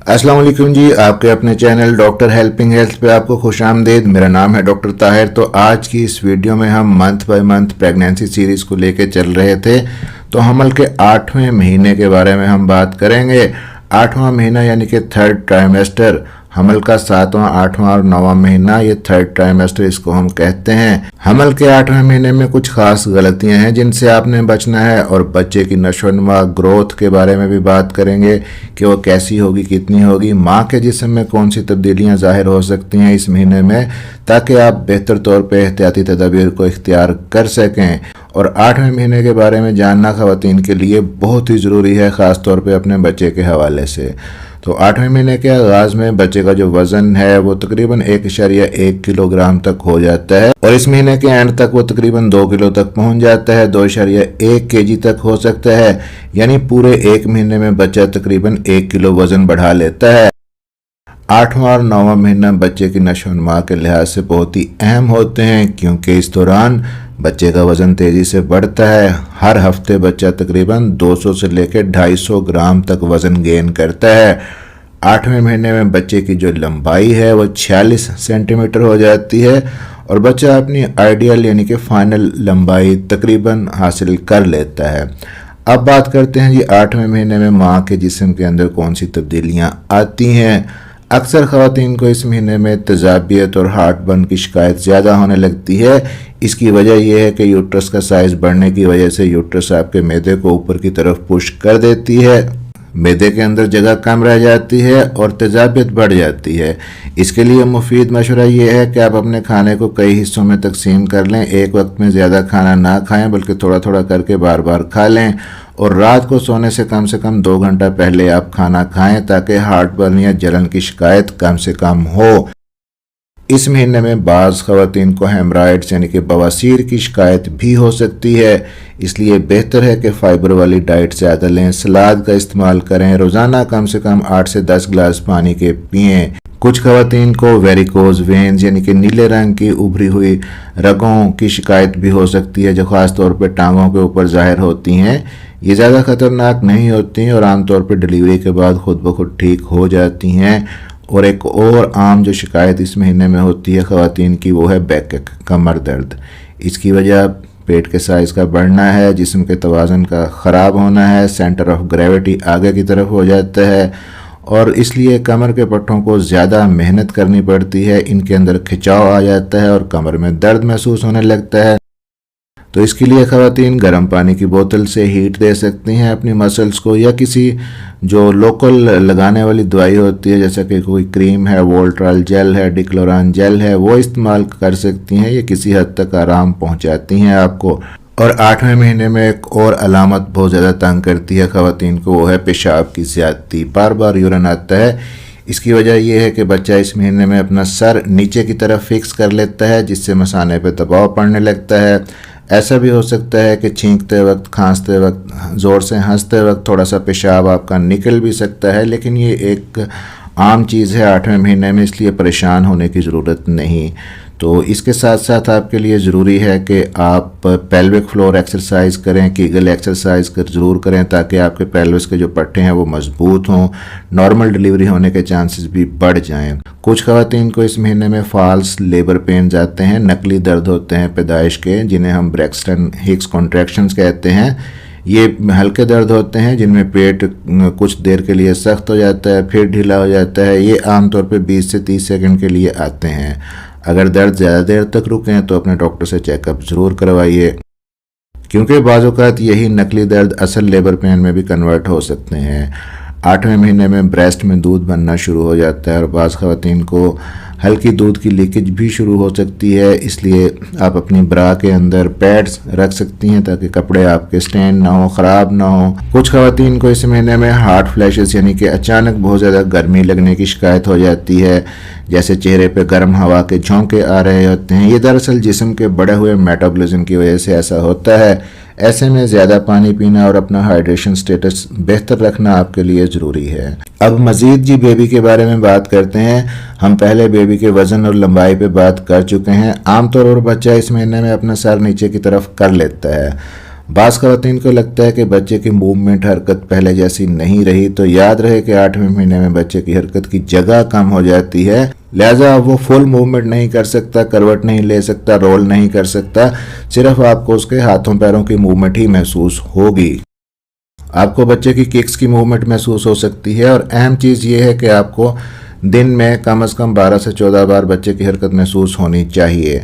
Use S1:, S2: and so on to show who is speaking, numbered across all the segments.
S1: अस्सलाम वालेकुम जी, आपके अपने चैनल डॉक्टर हेल्पिंग हेल्थ पे आपको खुश आमदीद। मेरा नाम है डॉक्टर ताहिर। तो आज की इस वीडियो में हम month by month pregnancy series को लेके चल रहे थे। तो हमल के 8वें महीने के बारे में हम बात करेंगे। 8वां महीना यानी कि थर्ड ट्राइमेस्टर, हमल का 7वां, 8वां और 9वां महीना, ये थर्ड ट्राइमेस्टर इसको हम कहते हैं। हमल के 8वें महीने में कुछ खास गलतियां हैं जिनसे आपने बचना है, और बच्चे की नशोनुमा ग्रोथ के बारे में भी बात करेंगे कि वो कैसी होगी, कितनी होगी, माँ के जिस्म में कौन सी तब्दीलियां ज़ाहिर हो सकती हैं इस महीने में, ताकि आप बेहतर तौर पर एहतियाती तदाबीर को इख्तियार कर सकें। और 8वें महीने के बारे में जानना ख़वातीन के लिए बहुत ही ज़रूरी है, ख़ास तौर पे अपने बच्चे के हवाले से। तो 8वें महीने के आगाज़ में बच्चे का जो वज़न है वो तकरीबन 1.1 किलोग्राम तक हो जाता है, और इस महीने के एंड तक वो तकरीबन 2 किलो तक पहुंच जाता है। 2.1 केजी तक हो सकता है, यानी पूरे एक महीने में बच्चा तकरीबन 1 किलो वज़न बढ़ा लेता है। 8वां और 9वां महीना बच्चे की नशोनुमा के लिहाज से बहुत ही अहम होते हैं, क्योंकि इस दौरान बच्चे का वज़न तेज़ी से बढ़ता है। हर हफ्ते बच्चा तकरीबन 200 से लेकर 250 ग्राम तक वज़न गेन करता है। 8वें महीने में बच्चे की जो लंबाई है वो 46 सेंटीमीटर हो जाती है, और बच्चा अपनी आइडियल यानी कि फाइनल लंबाई तकरीबन हासिल कर लेता है। अब बात करते हैं जी 8वें महीने में माँ के जिस्म के अंदर कौन सी तब्दीलियाँ आती हैं। अक्सर ख़वातीन को इस महीने में तेज़ाबियत और हार्ट बर्न की शिकायत ज़्यादा होने लगती है। इसकी वजह यह है कि यूट्रस का साइज़ बढ़ने की वजह से यूट्रस आपके मैदे को ऊपर की तरफ पुश कर देती है, मैदे के अंदर जगह कम रह जाती है और तेज़ाबियत बढ़ जाती है। इसके लिए मुफीद मशवरा ये है कि आप अपने खाने को कई हिस्सों में तकसीम कर लें। एक वक्त में ज़्यादा खाना ना खाएं, बल्कि थोड़ा थोड़ा करके बार बार खा लें, और रात को सोने से कम 2 घंटा पहले आप खाना खाएं, ताकि हार्ट बर्न या जलन की शिकायत कम से कम हो। इस महीने में बाज़ ख़वातीन को हेमराइड्स यानी कि बवासीर की शिकायत भी हो सकती है, इसलिए बेहतर है कि फ़ाइबर वाली डाइट ज़्यादा लें, सलाद का इस्तेमाल करें, रोज़ाना कम से कम 8 से 10 गिलास पानी के पिएँ। कुछ ख़वातीन को वेरिकोज वेन्स यानी कि नीले रंग की उभरी हुई रगों की शिकायत भी हो सकती है, जो ख़ास तौर पर टांगों के ऊपर ज़ाहिर होती हैं। ये ज़्यादा ख़तरनाक नहीं होती और आमतौर पर डिलीवरी के बाद खुद ब खुद ठीक हो जाती हैं। और एक और आम जो शिकायत इस महीने में होती है ख़वातीन की, वो है बैक, कमर दर्द। इसकी वजह पेट के साइज़ का बढ़ना है, जिस्म के तवाज़ुन का ख़राब होना है, सेंटर ऑफ ग्रेविटी आगे की तरफ हो जाता है, और इसलिए कमर के पट्टों को ज़्यादा मेहनत करनी पड़ती है, इनके अंदर खिंचाव आ जाता है और कमर में दर्द महसूस होने लगता है। तो इसके लिए ख़वातीन गर्म पानी की बोतल से हीट दे सकती हैं अपनी मसल्स को, या किसी जो लोकल लगाने वाली दवाई होती है, जैसा कि कोई क्रीम है, वोल्ट्राल जेल है, डिक्लोरान जेल है, वो इस्तेमाल कर सकती हैं। ये किसी हद तक आराम पहुंचाती हैं आपको। और 8वें महीने में एक और अलामत बहुत ज़्यादा तंग करती है ख़वातीन को, वो है पेशाब की ज़्यादती। बार बार यूरिन आता है। इसकी वजह यह है कि बच्चा इस महीने में अपना सर नीचे की तरफ फिक्स कर लेता है, जिससे मसाने पर दबाव पड़ने लगता है। ऐसा भी हो सकता है कि छींकते वक्त, खांसते वक्त, ज़ोर से हंसते वक्त थोड़ा सा पेशाब आपका निकल भी सकता है, लेकिन ये एक आम चीज़ है 8वें महीने में, इसलिए परेशान होने की ज़रूरत नहीं। तो इसके साथ साथ आपके लिए ज़रूरी है कि आप पेल्विक फ्लोर एक्सरसाइज करें, कीगल एक्सरसाइज ज़रूर करें, ताकि आपके पेल्विस के जो पट्टे हैं वो मजबूत हों, नॉर्मल डिलीवरी होने के चांसेस भी बढ़ जाएं। कुछ ख़वातीन को इस महीने में फॉल्स लेबर पेन्स आते हैं, नकली दर्द होते हैं पैदाइश के, जिन्हें हम ब्रैक्सटन हिक्स कॉन्ट्रैक्शंस कहते हैं। ये हल्के दर्द होते हैं जिनमें पेट कुछ देर के लिए सख्त हो जाता है, फिर ढीला हो जाता है। ये आमतौर पर 20 से 30 सेकंड के लिए आते हैं। अगर दर्द ज़्यादा देर तक रुकें तो अपने डॉक्टर से चेकअप ज़रूर करवाइए, क्योंकि बाज़ औक़ात यही नकली दर्द असल लेबर पेन में भी कन्वर्ट हो सकते हैं। 8वें महीने में ब्रेस्ट में दूध बनना शुरू हो जाता है, और बाज़ ख़वातीन को हल्की दूध की लीकेज भी शुरू हो सकती है, इसलिए आप अपनी ब्रा के अंदर पैड्स रख सकती हैं, ताकि कपड़े आपके स्टैंड ना हो, ख़राब ना हो। कुछ ख़वातीन को इस महीने में हार्ट फ्लैशेस यानी कि अचानक बहुत ज़्यादा गर्मी लगने की शिकायत हो जाती है, जैसे चेहरे पे गर्म हवा के झोंके आ रहे होते हैं। ये दरअसल जिस्म के बढ़े हुए मेटाबॉलिज्म की वजह से ऐसा होता है। ऐसे में ज़्यादा पानी पीना और अपना हाइड्रेशन स्टेटस बेहतर रखना आपके लिए ज़रूरी है। अब मज़ीद जी बेबी के बारे में बात करते हैं। हम पहले बेबी के वज़न और लंबाई पे बात कर चुके हैं। आमतौर पर बच्चा इस महीने में अपना सर नीचे की तरफ कर लेता है। بعض خواتین کو لگتا ہے کہ بچے کی موومنٹ حرکت پہلے جیسی نہیں رہی، تو یاد رہے کہ 8ویں مہینے میں بچے کی حرکت کی جگہ کم ہو جاتی ہے، لہٰذا وہ فل موومنٹ نہیں کر سکتا، کروٹ نہیں لے سکتا، رول نہیں کر سکتا، صرف آپ کو اس کے ہاتھوں پیروں کی موومنٹ ہی محسوس ہوگی۔ آپ کو بچے کی ککس کی موومنٹ محسوس ہو سکتی ہے، اور اہم چیز یہ ہے کہ آپ کو دن میں کم از کم 12 سے 14 بار بچے کی حرکت محسوس ہونی چاہیے۔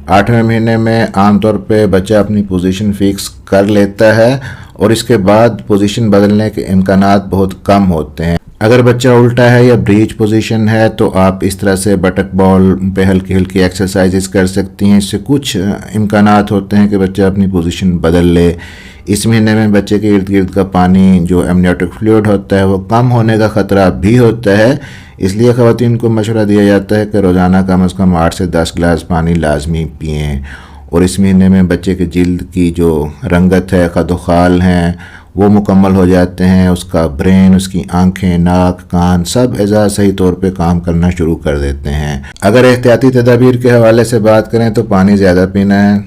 S1: 8ویں مہینے میں عام طور پہ بچہ اپنی پوزیشن فکس کر لیتا ہے اور اس کے بعد پوزیشن بدلنے کے امکانات بہت کم ہوتے ہیں۔ اگر بچہ الٹا ہے یا بریچ پوزیشن ہے تو آپ اس طرح سے بٹک بال پہ ہلکی ہلکی ایکسرسائزز کر سکتی ہیں، اس سے کچھ امکانات ہوتے ہیں کہ بچہ اپنی پوزیشن بدل لے۔ اس مہینے میں بچے کے ارد گرد کا پانی جو ایمنیوٹک فلوئڈ ہوتا ہے وہ کم ہونے کا خطرہ بھی ہوتا ہے، اس لیے خواتین کو مشورہ دیا جاتا ہے کہ روزانہ کم از کم 8 سے 10 گلاس پانی لازمی پئیں۔ اور اس مہینے میں بچے کے جلد کی جو رنگت ہے، قد و خال ہیں، وہ مکمل ہو جاتے ہیں، اس کا برین، اس کی آنکھیں، ناک، کان، سب اعضاء صحیح طور پہ کام کرنا شروع کر دیتے ہیں۔ اگر احتیاطی تدابیر کے حوالے سے بات کریں تو پانی زیادہ پینا ہے،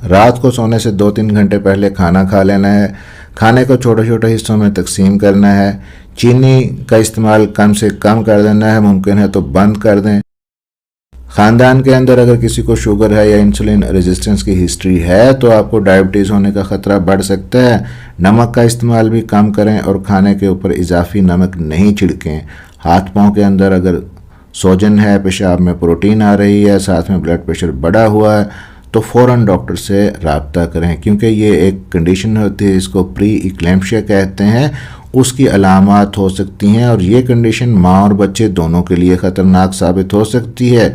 S1: رات کو سونے سے 2-3 گھنٹے پہلے کھانا کھا لینا ہے، کھانے کو چھوٹے چھوٹے حصوں میں تقسیم کرنا ہے، چینی کا استعمال کم سے کم کر دینا ہے، ممکن ہے تو بند کر دیں۔ خاندان کے اندر اگر کسی کو شوگر ہے یا انسولین ریزسٹنس کی ہسٹری ہے تو آپ کو ڈائبٹیز ہونے کا خطرہ بڑھ سکتا ہے۔ نمک کا استعمال بھی کم کریں اور کھانے کے اوپر اضافی نمک نہیں چھڑکیں۔ ہاتھ پاؤں کے اندر اگر سوجن ہے، پیشاب میں پروٹین آ رہی ہے، ساتھ میں بلڈ پریشر بڑھا ہوا ہے تو فوراً ڈاکٹر سے رابطہ کریں، کیونکہ یہ ایک کنڈیشن ہوتی ہے، اس کو پری ایکلیمپشیا کہتے ہیں، اس کی علامات ہو سکتی ہیں اور یہ کنڈیشن ماں اور بچے دونوں کے لیے خطرناک ثابت ہو سکتی ہے۔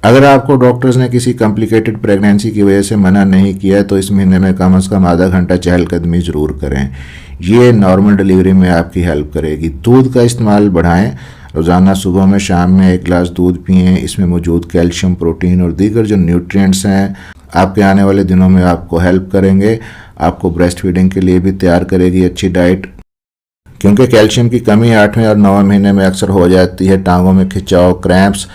S1: اگر آپ کو ڈاکٹرز نے کسی کمپلیکیٹڈ پریگنینسی کی وجہ سے منع نہیں کیا تو اس مہینے میں کم از کم آدھا گھنٹہ چہل قدمی ضرور کریں، یہ نارمل ڈیلیوری میں آپ کی ہیلپ کرے گی۔ دودھ کا استعمال بڑھائیں، روزانہ صبح میں شام میں 1 گلاس دودھ پئیں، اس میں موجود کیلشیم، پروٹین اور دیگر جو نیوٹرینٹس ہیں آپ کے آنے والے دنوں میں آپ کو ہیلپ کریں گے، آپ کو بریسٹ فیڈنگ کے لیے بھی تیار کرے گی اچھی ڈائٹ، کیونکہ کیلشیم کی کمی 8ویں اور 9ویں مہینے میں اکثر ہو جاتی ہے، ٹانگوں میں کھچاؤ، کریمپس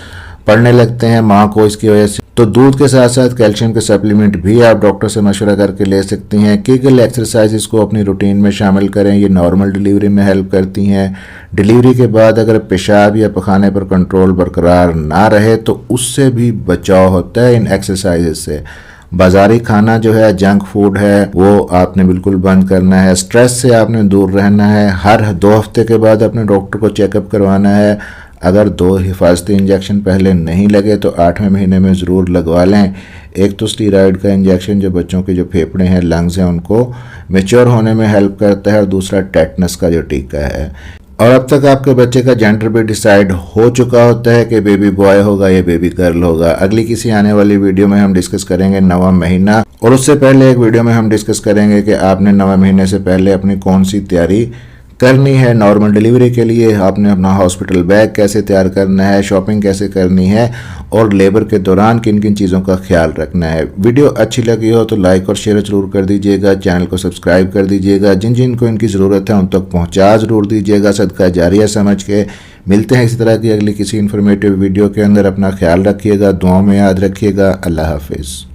S1: پڑنے لگتے ہیں ماں کو اس کی وجہ سے۔ تو دودھ کے ساتھ ساتھ کیلشیم کے سپلیمنٹ بھی آپ ڈاکٹر سے مشورہ کر کے لے سکتی ہیں۔ کیگل ایکسرسائزز کو اپنی روٹین میں شامل کریں، یہ نارمل ڈیلیوری میں ہیلپ کرتی ہیں۔ ڈیلیوری کے بعد اگر پیشاب یا پخانے پر کنٹرول برقرار نہ رہے تو اس سے بھی بچاؤ ہوتا ہے ان ایکسرسائزز سے۔ بازاری کھانا جو ہے، جنک فوڈ ہے، وہ آپ نے بالکل بند کرنا ہے۔ سٹریس سے آپ نے دور رہنا ہے، ہر 2 ہفتے کے بعد اپنے ڈاکٹر کو چیک اپ کروانا ہے۔ اگر 2 حفاظتی انجیکشن پہلے نہیں لگے تو 8ویں مہینے میں ضرور لگوا لیں۔ ایک تو اسٹیرائڈ کا انجیکشن جو بچوں کے جو پھیپھڑے ہیں، لنگز ہیں، ان کو میچور ہونے میں ہیلپ کرتا ہے، اور دوسرا ٹیٹنس کا جو ٹیکہ ہے۔ اور اب تک آپ کے بچے کا جینڈر بھی ڈیسائیڈ ہو چکا ہوتا ہے کہ بیبی بوائے ہوگا یا بیبی گرل ہوگا۔ اگلی کسی آنے والی ویڈیو میں ہم ڈسکس کریں گے 9واں مہینہ، اور اس سے پہلے ایک ویڈیو میں ہم ڈسکس کریں گے کہ آپ نے 9ویں مہینے سے پہلے اپنی کون سی تیاری کرنی ہے نارمل ڈیلیوری کے لیے، آپ نے اپنا ہاسپٹل بیگ کیسے تیار کرنا ہے، شاپنگ کیسے کرنی ہے، اور لیبر کے دوران کن کن چیزوں کا خیال رکھنا ہے۔ ویڈیو اچھی لگی ہو تو لائک اور شیئر ضرور کر دیجیے گا، چینل کو سبسکرائب کر دیجیے گا، جن جن کو ان کی ضرورت ہے ان تک پہنچا ضرور دیجیے گا، صدقہ جاریہ سمجھ کے۔ ملتے ہیں اسی طرح کی اگلی کسی انفارمیٹیو ویڈیو کے اندر، اپنا خیال رکھیے گا، دعاؤں میں یاد رکھیے گا۔ اللہ حافظ۔